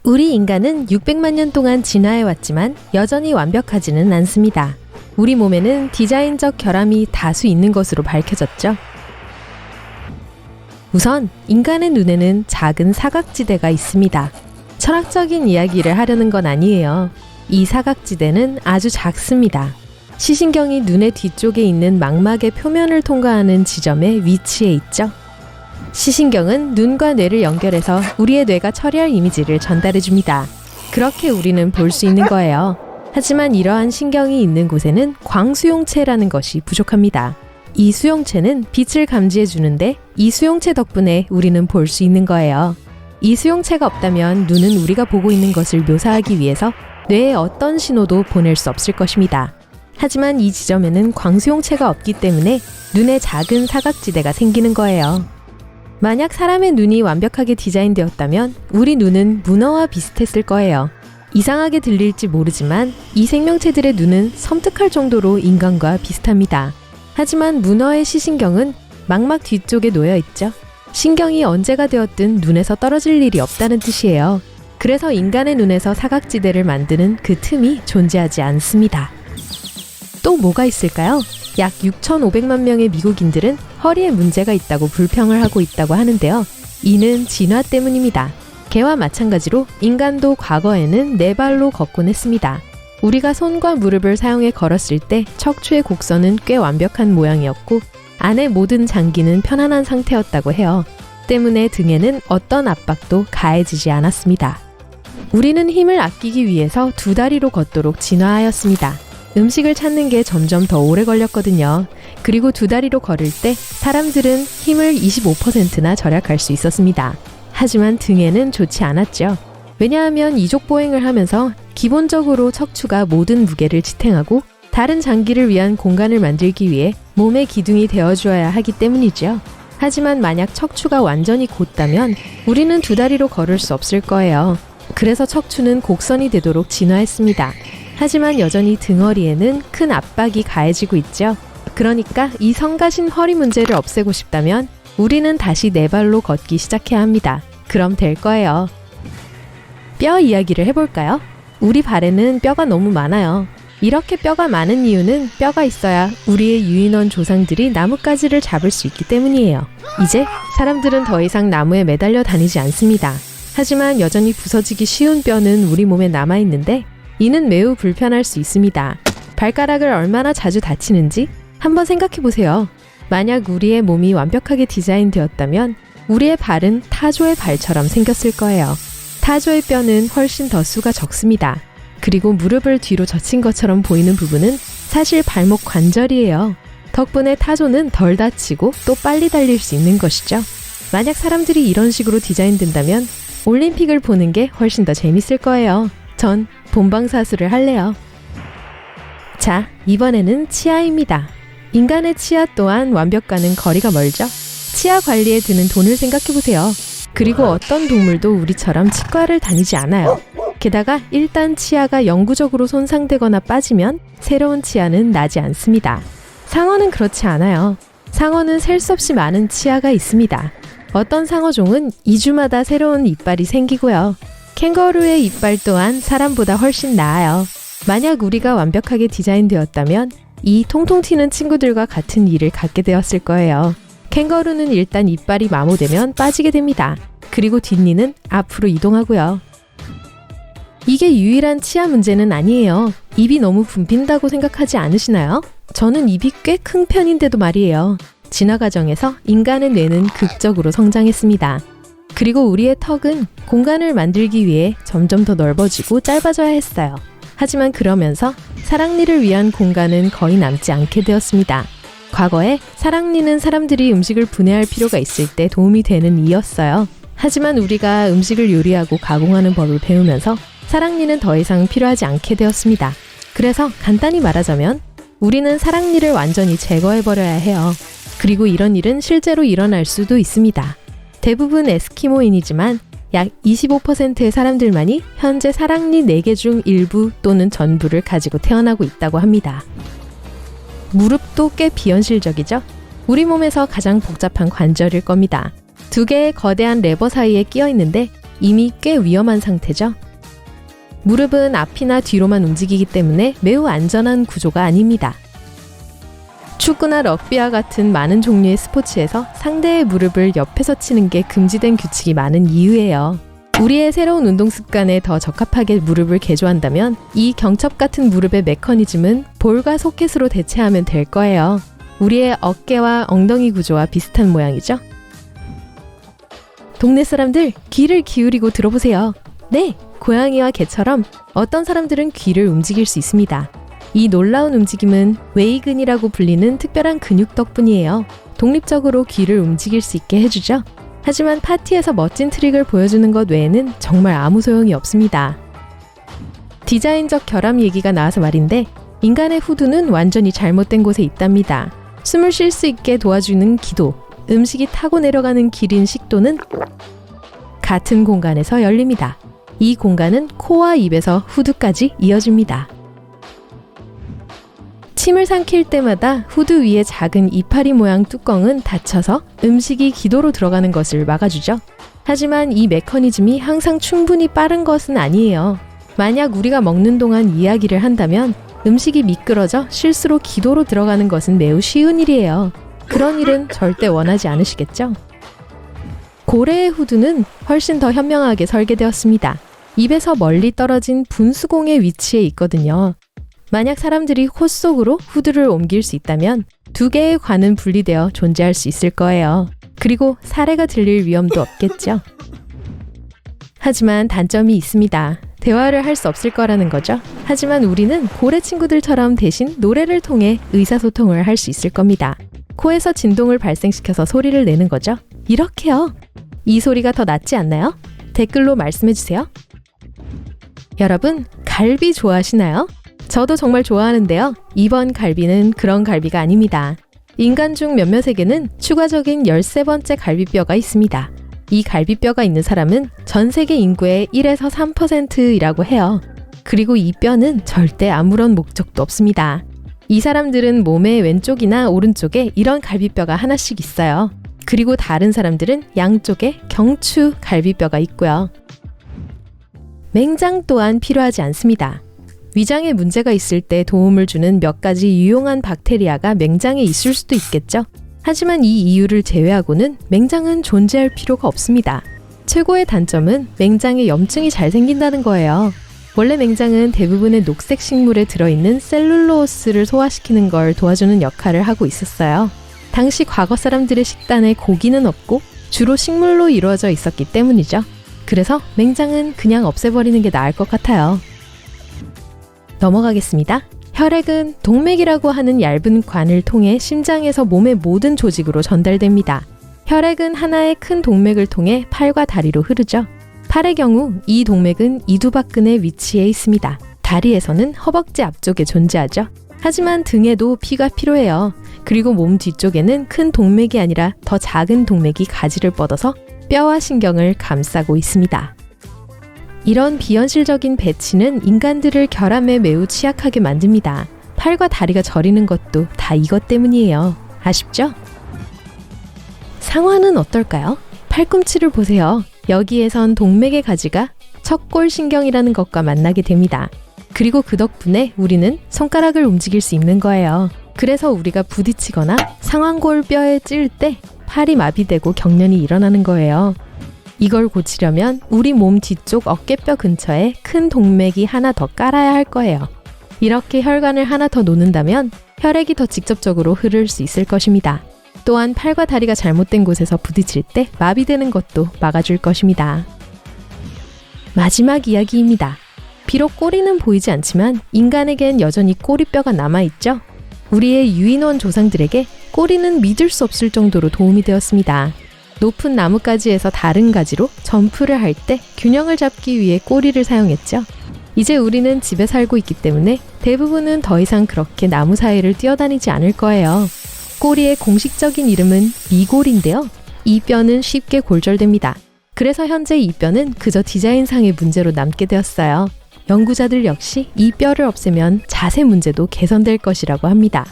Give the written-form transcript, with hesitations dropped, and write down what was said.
우리 인간은 600만 년 동안 진화해왔지만 여전히 완벽하지는 않습니다. 우리 몸에는 디자인적 결함이 다수 있는 것으로 밝혀졌죠. 우선 인간의 눈에는 작은 사각지대가 있습니다. 철학적인 이야기를 하려는 건 아니에요. 이 사각지대는 아주 작습니다. 시신경이 눈의 뒤쪽에 있는 망막의 표면을 통과하는 지점에 위치해 있죠. 시신경은 눈과 뇌를 연결해서 우리의 뇌가 처리할 이미지를 전달해줍니다. 그렇게 우리는 볼 수 있는 거예요. 하지만 이러한 신경이 있는 곳에는 광수용체라는 것이 부족합니다. 이 수용체는 빛을 감지해주는데 이 수용체 덕분에 우리는 볼 수 있는 거예요. 이 수용체가 없다면 눈은 우리가 보고 있는 것을 묘사하기 위해서 뇌에 어떤 신호도 보낼 수 없을 것입니다. 하지만 이 지점에는 광수용체가 없기 때문에 눈에 작은 사각지대가 생기는 거예요. 만약 사람의 눈이 완벽하게 디자인되었다면 우리 눈은 문어와 비슷했을 거예요. 이상하게 들릴지 모르지만 이 생명체들의 눈은 섬뜩할 정도로 인간과 비슷합니다. 하지만 문어의 시신경은 망막 뒤쪽에 놓여 있죠. 신경이 언제가 되었든 눈에서 떨어질 일이 없다는 뜻이에요. 그래서 인간의 눈에서 사각지대를 만드는 그 틈이 존재하지 않습니다. 또 뭐가 있을까요? 약 6,500만 명의 미국인들은 허리에 문제가 있다고 불평을 하고 있다고 하는데요. 이는 진화 때문입니다. 개와 마찬가지로 인간도 과거에는 네 발로 걷곤 했습니다. 우리가 손과 무릎을 사용해 걸었을 때 척추의 곡선은 꽤 완벽한 모양이었고 안의 모든 장기는 편안한 상태였다고 해요. 때문에 등에는 어떤 압박도 가해지지 않았습니다. 우리는 힘을 아끼기 위해서 두 다리로 걷도록 진화하였습니다. 음식을 찾는 게 점점 더 오래 걸렸거든요. 그리고 두 다리로 걸을 때 사람들은 힘을 25%나 절약할 수 있었습니다. 하지만 등에는 좋지 않았죠. 왜냐하면 이족보행을 하면서 기본적으로 척추가 모든 무게를 지탱하고 다른 장기를 위한 공간을 만들기 위해 몸의 기둥이 되어주어야 하기 때문이죠. 하지만 만약 척추가 완전히 곧다면 우리는 두 다리로 걸을 수 없을 거예요. 그래서 척추는 곡선이 되도록 진화했습니다. 하지만 여전히 등허리에는 큰 압박이 가해지고 있죠. 그러니까 이 성가신 허리 문제를 없애고 싶다면 우리는 다시 네 발로 걷기 시작해야 합니다. 그럼 될 거예요. 뼈 이야기를 해볼까요? 우리 발에는 뼈가 너무 많아요. 이렇게 뼈가 많은 이유는 뼈가 있어야 우리의 유인원 조상들이 나뭇가지를 잡을 수 있기 때문이에요. 이제 사람들은 더 이상 나무에 매달려 다니지 않습니다. 하지만 여전히 부서지기 쉬운 뼈는 우리 몸에 남아있는데 이는 매우 불편할 수 있습니다. 발가락을 얼마나 자주 다치는지 한번 생각해보세요. 만약 우리의 몸이 완벽하게 디자인되었다면 우리의 발은 타조의 발처럼 생겼을 거예요. 타조의 뼈는 훨씬 더 수가 적습니다. 그리고 무릎을 뒤로 젖힌 것처럼 보이는 부분은 사실 발목 관절이에요. 덕분에 타조는 덜 다치고 또 빨리 달릴 수 있는 것이죠. 만약 사람들이 이런 식으로 디자인된다면 올림픽을 보는 게 훨씬 더 재밌을 거예요. 전 본방사수를 할래요. 자, 이번에는 치아입니다. 인간의 치아 또한 완벽과는 거리가 멀죠? 치아 관리에 드는 돈을 생각해보세요. 그리고 어떤 동물도 우리처럼 치과를 다니지 않아요. 게다가 일단 치아가 영구적으로 손상되거나 빠지면 새로운 치아는 나지 않습니다. 상어는 그렇지 않아요. 상어는 셀 수 없이 많은 치아가 있습니다. 어떤 상어종은 2주마다 새로운 이빨이 생기고요. 캥거루의 이빨 또한 사람보다 훨씬 나아요. 만약 우리가 완벽하게 디자인되었다면 이 통통 튀는 친구들과 같은 일을 갖게 되었을 거예요. 캥거루는 일단 이빨이 마모되면 빠지게 됩니다. 그리고 뒷니는 앞으로 이동하고요. 이게 유일한 치아 문제는 아니에요. 입이 너무 붐빈다고 생각하지 않으시나요? 저는 입이 꽤 큰 편인데도 말이에요. 진화 과정에서 인간의 뇌는 극적으로 성장했습니다. 그리고 우리의 턱은 공간을 만들기 위해 점점 더 넓어지고 짧아져야 했어요. 하지만 그러면서 사랑니를 위한 공간은 거의 남지 않게 되었습니다. 과거에 사랑니는 사람들이 음식을 분해할 필요가 있을 때 도움이 되는 이였어요. 하지만 우리가 음식을 요리하고 가공하는 법을 배우면서 사랑니는 더 이상 필요하지 않게 되었습니다. 그래서 간단히 말하자면 우리는 사랑니를 완전히 제거해버려야 해요. 그리고 이런 일은 실제로 일어날 수도 있습니다. 대부분 에스키모인이지만 약 25%의 사람들만이 현재 사랑니 4개 중 일부 또는 전부를 가지고 태어나고 있다고 합니다. 무릎도 꽤 비현실적이죠? 우리 몸에서 가장 복잡한 관절일 겁니다. 두 개의 거대한 레버 사이에 끼어 있는데 이미 꽤 위험한 상태죠. 무릎은 앞이나 뒤로만 움직이기 때문에 매우 안전한 구조가 아닙니다. 축구나 럭비와 같은 많은 종류의 스포츠에서 상대의 무릎을 옆에서 치는 게 금지된 규칙이 많은 이유예요. 우리의 새로운 운동 습관에 더 적합하게 무릎을 개조한다면 이 경첩 같은 무릎의 메커니즘은 볼과 소켓으로 대체하면 될 거예요. 우리의 어깨와 엉덩이 구조와 비슷한 모양이죠? 동네 사람들, 귀를 기울이고 들어보세요. 네, 고양이와 개처럼 어떤 사람들은 귀를 움직일 수 있습니다. 이 놀라운 움직임은 웨이근이라고 불리는 특별한 근육 덕분이에요. 독립적으로 귀를 움직일 수 있게 해주죠. 하지만 파티에서 멋진 트릭을 보여주는 것 외에는 정말 아무 소용이 없습니다. 디자인적 결함 얘기가 나와서 말인데 인간의 후두는 완전히 잘못된 곳에 있답니다. 숨을 쉴 수 있게 도와주는 기도, 음식이 타고 내려가는 길인 식도는 같은 공간에서 열립니다. 이 공간은 코와 입에서 후두까지 이어집니다. 침을 삼킬 때마다 후두 위의 작은 이파리 모양 뚜껑은 닫혀서 음식이 기도로 들어가는 것을 막아주죠. 하지만 이 메커니즘이 항상 충분히 빠른 것은 아니에요. 만약 우리가 먹는 동안 이야기를 한다면 음식이 미끄러져 실수로 기도로 들어가는 것은 매우 쉬운 일이에요. 그런 일은 절대 원하지 않으시겠죠? 고래의 후두는 훨씬 더 현명하게 설계되었습니다. 입에서 멀리 떨어진 분수공의 위치에 있거든요. 만약 사람들이 코 속으로 후두를 옮길 수 있다면 두 개의 관은 분리되어 존재할 수 있을 거예요. 그리고 사례가 들릴 위험도 없겠죠. 하지만 단점이 있습니다. 대화를 할 수 없을 거라는 거죠. 하지만 우리는 고래 친구들처럼 대신 노래를 통해 의사소통을 할 수 있을 겁니다. 코에서 진동을 발생시켜서 소리를 내는 거죠. 이렇게요. 이 소리가 더 낫지 않나요? 댓글로 말씀해주세요. 여러분, 갈비 좋아하시나요? 저도 정말 좋아하는데요. 이번 갈비는 그런 갈비가 아닙니다. 인간 중 몇몇에게는 추가적인 13번째 갈비뼈가 있습니다. 이 갈비뼈가 있는 사람은 전 세계 인구의 1에서 3%이라고 해요. 그리고 이 뼈는 절대 아무런 목적도 없습니다. 이 사람들은 몸의 왼쪽이나 오른쪽에 이런 갈비뼈가 하나씩 있어요. 그리고 다른 사람들은 양쪽에 경추 갈비뼈가 있고요. 맹장 또한 필요하지 않습니다. 위장에 문제가 있을 때 도움을 주는 몇 가지 유용한 박테리아가 맹장에 있을 수도 있겠죠. 하지만 이 이유를 제외하고는 맹장은 존재할 필요가 없습니다. 최고의 단점은 맹장에 염증이 잘 생긴다는 거예요. 원래 맹장은 대부분의 녹색 식물에 들어있는 셀룰로스를 소화시키는 걸 도와주는 역할을 하고 있었어요. 당시 과거 사람들의 식단에 고기는 없고 주로 식물로 이루어져 있었기 때문이죠. 그래서 맹장은 그냥 없애버리는 게 나을 것 같아요. 넘어가겠습니다. 혈액은 동맥이라고 하는 얇은 관을 통해 심장에서 몸의 모든 조직으로 전달됩니다. 혈액은 하나의 큰 동맥을 통해 팔과 다리로 흐르죠. 팔의 경우 이 동맥은 이두박근의 위치에 있습니다. 다리에서는 허벅지 앞쪽에 존재하죠. 하지만 등에도 피가 필요해요. 그리고 몸 뒤쪽에는 큰 동맥이 아니라 더 작은 동맥이 가지를 뻗어서 뼈와 신경을 감싸고 있습니다. 이런 비현실적인 배치는 인간들을 결함에 매우 취약하게 만듭니다. 팔과 다리가 저리는 것도 다 이것 때문이에요. 아쉽죠? 상완은 어떨까요? 팔꿈치를 보세요. 여기에선 동맥의 가지가 척골신경이라는 것과 만나게 됩니다. 그리고 그 덕분에 우리는 손가락을 움직일 수 있는 거예요. 그래서 우리가 부딪히거나 상완골 뼈에 찔 때 팔이 마비되고 경련이 일어나는 거예요. 이걸 고치려면 우리 몸 뒤쪽 어깨뼈 근처에 큰 동맥이 하나 더 깔아야 할 거예요. 이렇게 혈관을 하나 더 놓는다면 혈액이 더 직접적으로 흐를 수 있을 것입니다. 또한 팔과 다리가 잘못된 곳에서 부딪힐 때 마비되는 것도 막아줄 것입니다. 마지막 이야기입니다. 비록 꼬리는 보이지 않지만 인간에겐 여전히 꼬리뼈가 남아있죠? 우리의 유인원 조상들에게 꼬리는 믿을 수 없을 정도로 도움이 되었습니다. 높은 나뭇가지에서 다른 가지로 점프를 할 때 균형을 잡기 위해 꼬리를 사용했죠. 이제 우리는 집에 살고 있기 때문에 대부분은 더 이상 그렇게 나무 사이를 뛰어다니지 않을 거예요. 꼬리의 공식적인 이름은 미골인데요. 이 뼈는 쉽게 골절됩니다. 그래서 현재 이 뼈는 그저 디자인상의 문제로 남게 되었어요. 연구자들 역시 이 뼈를 없애면 자세 문제도 개선될 것이라고 합니다.